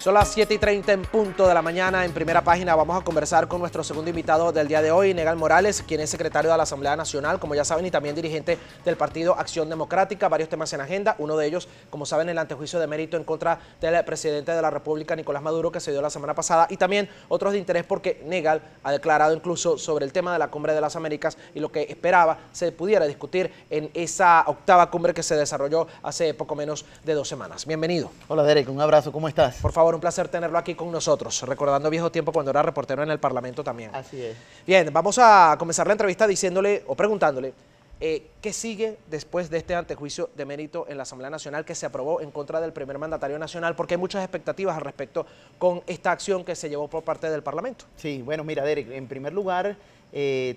Son las 7:30 en punto de la mañana. En Primera Página vamos a conversar con nuestro segundo invitado del día de hoy, Negal Morales, quien es secretario de la Asamblea Nacional, como ya saben, y también dirigente del Partido Acción Democrática. Varios temas en agenda, uno de ellos, como saben, el antejuicio de mérito en contra del presidente de la República, Nicolás Maduro, que se dio la semana pasada, y también otros de interés porque Negal ha declarado incluso sobre el tema de la Cumbre de las Américas y lo que esperaba se pudiera discutir en esa octava cumbre que se desarrolló hace poco menos de 2 semanas. Bienvenido. Hola Derek, un abrazo, ¿cómo estás? Por favor, un placer tenerlo aquí con nosotros, recordando viejo tiempo cuando era reportero en el Parlamento también. Así es. Bien, vamos a comenzar la entrevista diciéndole o preguntándole qué sigue después de este antejuicio de mérito en la Asamblea Nacional que se aprobó en contra del primer mandatario nacional, porque hay muchas expectativas al respecto con esta acción que se llevó por parte del Parlamento. Sí, bueno, mira Derek, en primer lugar,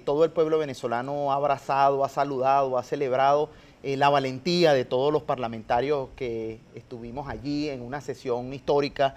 todo el pueblo venezolano ha abrazado, ha saludado, ha celebrado la valentía de todos los parlamentarios que estuvimos allí en una sesión histórica,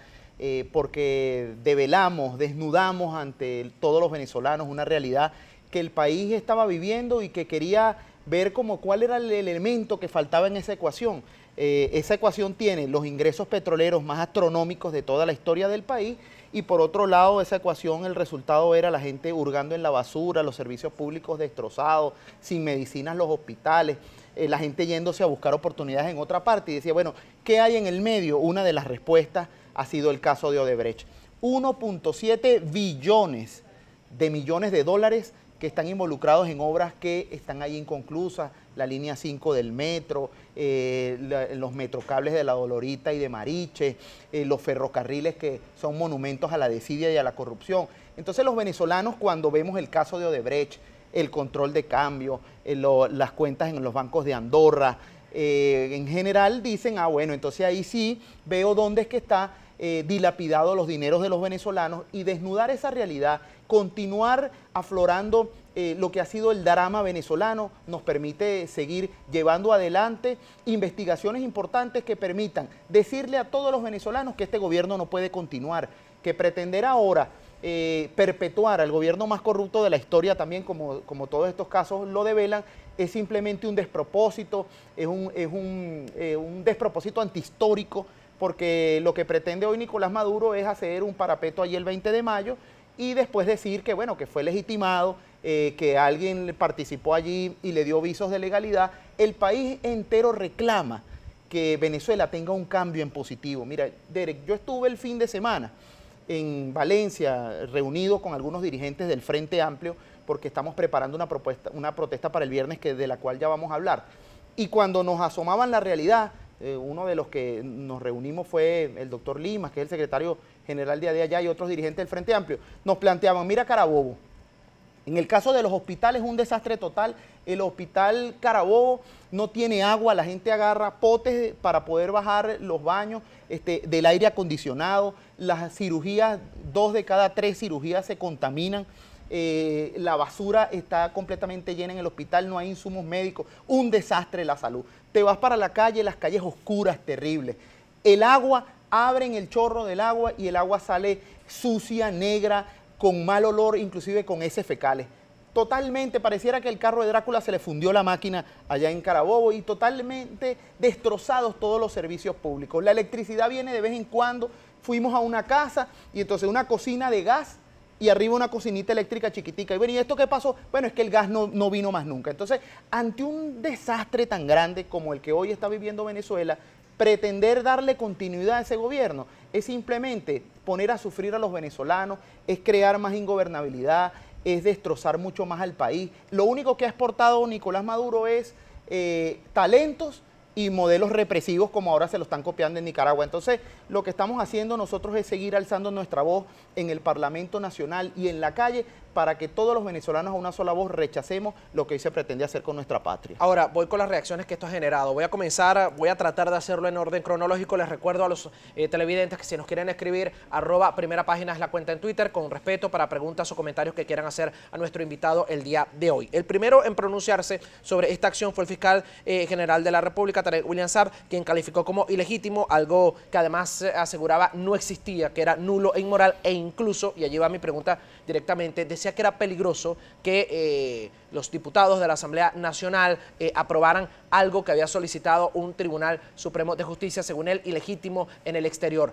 porque develamos, desnudamos ante todos los venezolanos una realidad que el país estaba viviendo y que quería ver como cuál era el elemento que faltaba en esa ecuación. Esa ecuación tiene los ingresos petroleros más astronómicos de toda la historia del país y por otro lado esa ecuación, el resultado era la gente hurgando en la basura, los servicios públicos destrozados, sin medicinas los hospitales, la gente yéndose a buscar oportunidades en otra parte y decía, bueno, ¿qué hay en el medio? Una de las respuestas ha sido el caso de Odebrecht. 1.7 billones de dólares que están involucrados en obras que están ahí inconclusas, la línea 5 del metro, los metrocables de La Dolorita y de Mariche, los ferrocarriles que son monumentos a la desidia y a la corrupción. Entonces los venezolanos, cuando vemos el caso de Odebrecht, el control de cambio, las cuentas en los bancos de Andorra, en general dicen, ah bueno, entonces ahí sí veo dónde es que está dilapidado los dineros de los venezolanos y desnudar esa realidad, continuar aflorando lo que ha sido el drama venezolano, nos permite seguir llevando adelante investigaciones importantes que permitan decirle a todos los venezolanos que este gobierno no puede continuar, que pretender ahora perpetuar al gobierno más corrupto de la historia también, como todos estos casos lo develan, es simplemente un despropósito, es un despropósito antihistórico, porque lo que pretende hoy Nicolás Maduro es hacer un parapeto allí el 20 de mayo y después decir que, bueno, que fue legitimado, que alguien participó allí y le dio visos de legalidad. El país entero reclama que Venezuela tenga un cambio en positivo. Mira, Derek, yo estuve el fin de semana en Valencia reunido con algunos dirigentes del Frente Amplio porque estamos preparando una protesta para el viernes de la cual ya vamos a hablar. Y cuando nos asomaban la realidad, uno de los que nos reunimos fue el doctor Limas, que es el secretario general de allá, y otros dirigentes del Frente Amplio. Nos planteaban, mira Carabobo, en el caso de los hospitales un desastre total. El hospital Carabobo no tiene agua, la gente agarra potes para poder bajar los baños del aire acondicionado, las cirugías, 2 de cada 3 cirugías se contaminan. La basura está completamente llena en el hospital, no hay insumos médicos, un desastre la salud. Te vas para la calle, las calles oscuras, terribles. El agua, abren el chorro del agua y el agua sale sucia, negra, con mal olor, inclusive con heces fecales. Totalmente, pareciera que el carro de Drácula se le fundió la máquina allá en Carabobo y totalmente destrozados todos los servicios públicos. La electricidad viene de vez en cuando, fuimos a una casa y entonces una cocina de gas y arriba una cocinita eléctrica chiquitica. Y bueno, ¿y esto qué pasó? Bueno, es que el gas no vino más nunca. Entonces, ante un desastre tan grande como el que hoy está viviendo Venezuela, pretender darle continuidad a ese gobierno es simplemente poner a sufrir a los venezolanos, es crear más ingobernabilidad, es destrozar mucho más al país. Lo único que ha exportado Nicolás Maduro es talentos y modelos represivos como ahora se lo están copiando en Nicaragua. Entonces, lo que estamos haciendo nosotros es seguir alzando nuestra voz en el Parlamento Nacional y en la calle para que todos los venezolanos a una sola voz rechacemos lo que hoy se pretende hacer con nuestra patria. Ahora, voy con las reacciones que esto ha generado. Voy a tratar de hacerlo en orden cronológico. Les recuerdo a los televidentes que si nos quieren escribir, @Primera Página es la cuenta en Twitter, con respeto para preguntas o comentarios que quieran hacer a nuestro invitado el día de hoy. El primero en pronunciarse sobre esta acción fue el fiscal general de la República, Tarek William Saab, quien calificó como ilegítimo algo que además aseguraba no existía, que era nulo e inmoral, e incluso, y allí va mi pregunta directamente, decía que era peligroso que los diputados de la Asamblea Nacional aprobaran algo que había solicitado un Tribunal Supremo de Justicia, según él, ilegítimo en el exterior.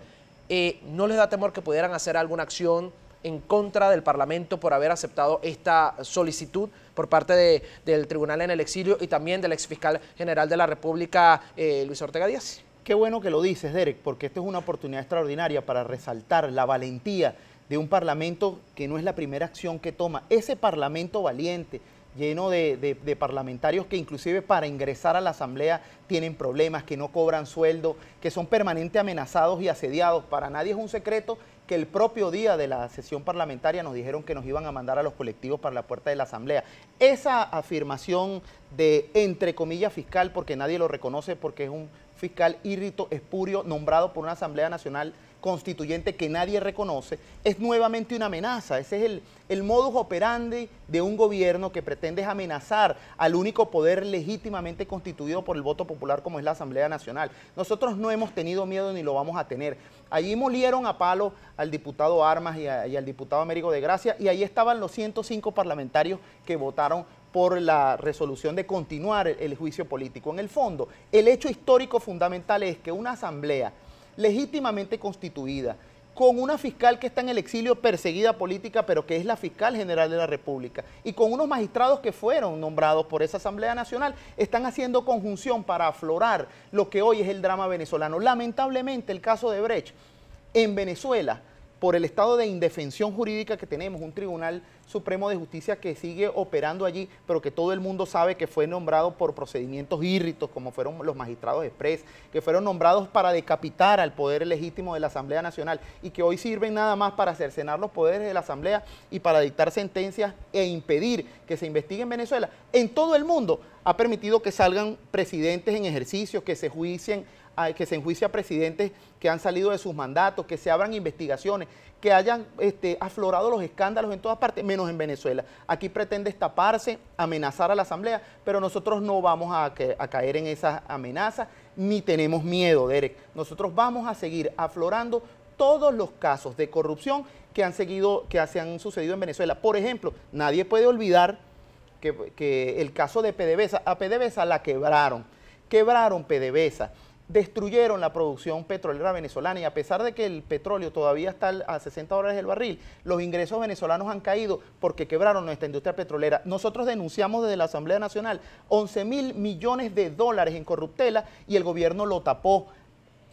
¿no les da temor que pudieran hacer alguna acción en contra del Parlamento por haber aceptado esta solicitud por parte del Tribunal en el Exilio y también del exfiscal general de la República, Luis Ortega Díaz? Qué bueno que lo dices, Derek, porque esta es una oportunidad extraordinaria para resaltar la valentía de un parlamento que no es la primera acción que toma. Ese parlamento valiente, lleno de parlamentarios que inclusive para ingresar a la Asamblea tienen problemas, que no cobran sueldo, que son permanentemente amenazados y asediados. Para nadie es un secreto que el propio día de la sesión parlamentaria nos dijeron que nos iban a mandar a los colectivos para la puerta de la Asamblea. Esa afirmación de, entre comillas, fiscal, porque nadie lo reconoce, porque es un fiscal írrito, espurio, nombrado por una Asamblea Nacional Constituyente que nadie reconoce, es nuevamente una amenaza. Ese es el modus operandi de un gobierno que pretende amenazar al único poder legítimamente constituido por el voto popular como es la Asamblea Nacional. Nosotros no hemos tenido miedo ni lo vamos a tener. Allí molieron a palo al diputado Armas y al diputado Américo de Gracia, y ahí estaban los 105 parlamentarios que votaron por la resolución de continuar el juicio político. En el fondo, el hecho histórico fundamental es que una asamblea legítimamente constituida, con una fiscal que está en el exilio perseguida política, pero que es la fiscal general de la República, y con unos magistrados que fueron nombrados por esa Asamblea Nacional, están haciendo conjunción para aflorar lo que hoy es el drama venezolano. Lamentablemente, el caso de Brecht en Venezuela, por el estado de indefensión jurídica que tenemos, un Tribunal Supremo de Justicia que sigue operando allí, pero que todo el mundo sabe que fue nombrado por procedimientos írritos, como fueron los magistrados express, que fueron nombrados para decapitar al poder legítimo de la Asamblea Nacional y que hoy sirven nada más para cercenar los poderes de la Asamblea y para dictar sentencias e impedir que se investigue en Venezuela. En todo el mundo ha permitido que salgan presidentes en ejercicio, que se enjuicie a presidentes que han salido de sus mandatos, que se abran investigaciones, que hayan aflorado los escándalos en todas partes, menos en Venezuela. Aquí pretende taparse, amenazar a la Asamblea, pero nosotros no vamos a caer en esas amenazas, ni tenemos miedo, Derek. Nosotros vamos a seguir aflorando todos los casos de corrupción que se han sucedido en Venezuela. Por ejemplo, nadie puede olvidar que el caso de PDVSA, a PDVSA la quebraron PDVSA. Destruyeron la producción petrolera venezolana y a pesar de que el petróleo todavía está a $60 el barril, los ingresos venezolanos han caído porque quebraron nuestra industria petrolera. Nosotros denunciamos desde la Asamblea Nacional 11.000 millones de dólares en corruptela y el gobierno lo tapó.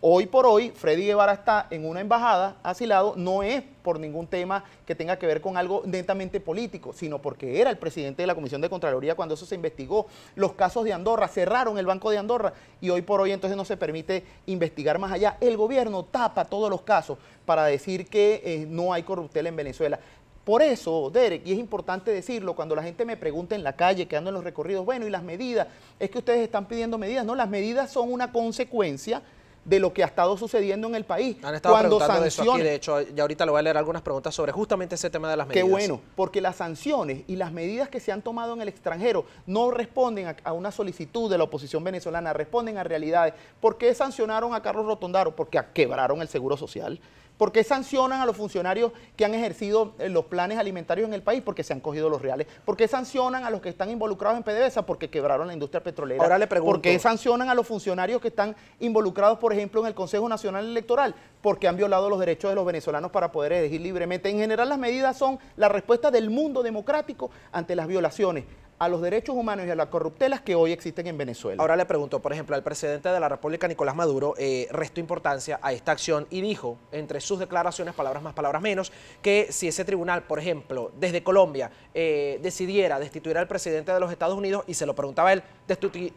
Hoy por hoy, Freddy Guevara está en una embajada asilado, no es por ningún tema que tenga que ver con algo netamente político, sino porque era el presidente de la Comisión de Contraloría cuando eso se investigó. Los casos de Andorra, cerraron el Banco de Andorra y hoy por hoy entonces no se permite investigar más allá. El gobierno tapa todos los casos para decir que no hay corruptela en Venezuela. Por eso, Derek, y es importante decirlo, cuando la gente me pregunta en la calle, que ando en los recorridos, bueno, ¿y las medidas? Es que ustedes están pidiendo medidas. No, las medidas son una consecuencia de lo que ha estado sucediendo en el país. Han estado preguntando de eso aquí, de hecho, ya ahorita le voy a leer algunas preguntas sobre justamente ese tema de las medidas. Qué bueno, porque las sanciones y las medidas que se han tomado en el extranjero no responden a una solicitud de la oposición venezolana, responden a realidades. ¿Por qué sancionaron a Carlos Rotondaro? Porque quebraron el Seguro Social. ¿Por qué sancionan a los funcionarios que han ejercido los planes alimentarios en el país? Porque se han cogido los reales. ¿Por qué sancionan a los que están involucrados en PDVSA? Porque quebraron la industria petrolera. Ahora le pregunto, ¿por qué sancionan a los funcionarios que están involucrados, por ejemplo, en el Consejo Nacional Electoral? Porque han violado los derechos de los venezolanos para poder elegir libremente. En general, las medidas son la respuesta del mundo democrático ante las violaciones a los derechos humanos y a las corruptelas que hoy existen en Venezuela. Ahora le pregunto, por ejemplo, al presidente de la República, Nicolás Maduro, restó importancia a esta acción y dijo, entre sus declaraciones, palabras más, palabras menos, que si ese tribunal, por ejemplo, desde Colombia, decidiera destituir al presidente de los Estados Unidos, y se lo preguntaba él,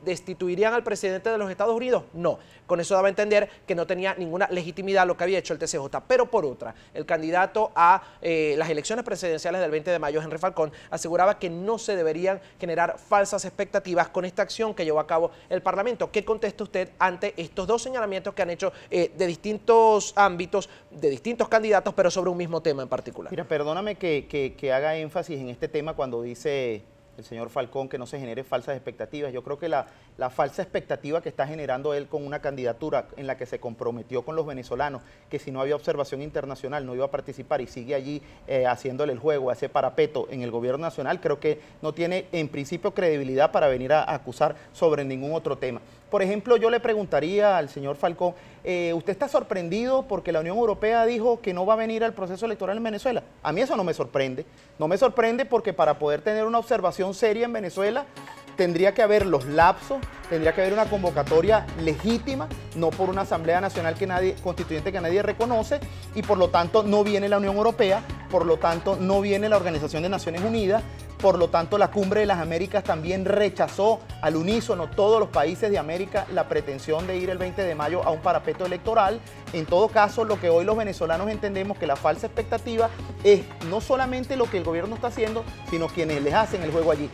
¿destituirían al presidente de los Estados Unidos? No. Con eso daba a entender que no tenía ninguna legitimidad lo que había hecho el TCJ. Pero por otra, el candidato a las elecciones presidenciales del 20 de mayo, Henry Falcón, aseguraba que no se deberían generar falsas expectativas con esta acción que llevó a cabo el Parlamento. ¿Qué contesta usted ante estos dos señalamientos que han hecho de distintos ámbitos, de distintos candidatos, pero sobre un mismo tema en particular? Mira, perdóname que haga énfasis en este tema cuando dice el señor Falcón que no se genere falsas expectativas. Yo creo que la falsa expectativa que está generando él con una candidatura en la que se comprometió con los venezolanos, que si no había observación internacional no iba a participar y sigue allí haciéndole el juego a ese parapeto en el gobierno nacional, creo que no tiene en principio credibilidad para venir a acusar sobre ningún otro tema. Por ejemplo, yo le preguntaría al señor Falcón, ¿usted está sorprendido porque la Unión Europea dijo que no va a venir al proceso electoral en Venezuela? A mí eso no me sorprende. No me sorprende porque para poder tener una observación seria en Venezuela tendría que haber los lapsos, tendría que haber una convocatoria legítima, no por una Asamblea Nacional Constituyente que nadie reconoce, y por lo tanto no viene la Unión Europea, por lo tanto no viene la Organización de Naciones Unidas, por lo tanto la Cumbre de las Américas también rechazó al unísono todos los países de América la pretensión de ir el 20 de mayo a un parapeto electoral. En todo caso, lo que hoy los venezolanos entendemos que la falsa expectativa es no solamente lo que el gobierno está haciendo, sino quienes les hacen el juego allí.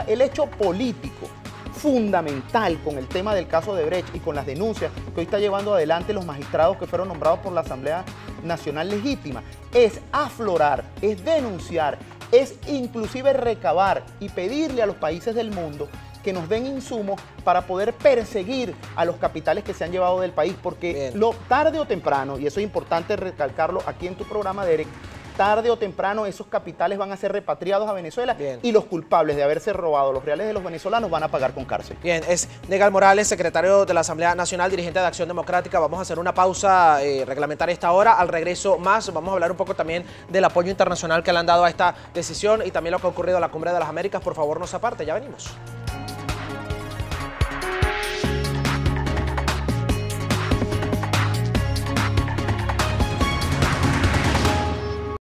El hecho político fundamental con el tema del caso de Brecht y con las denuncias que hoy está llevando adelante los magistrados que fueron nombrados por la Asamblea Nacional Legítima es aflorar, es denunciar, es inclusive recabar y pedirle a los países del mundo que nos den insumos para poder perseguir a los capitales que se han llevado del país, porque tarde o temprano, y eso es importante recalcarlo aquí en tu programa, Derek, tarde o temprano esos capitales van a ser repatriados a Venezuela y los culpables de haberse robado los reales de los venezolanos van a pagar con cárcel. Bien, es Negal Morales, secretario de la Asamblea Nacional, dirigente de Acción Democrática. Vamos a hacer una pausa reglamentaria esta hora. Al regreso más, vamos a hablar un poco también del apoyo internacional que le han dado a esta decisión y también lo que ha ocurrido en la Cumbre de las Américas. Por favor, no se aparte, ya venimos.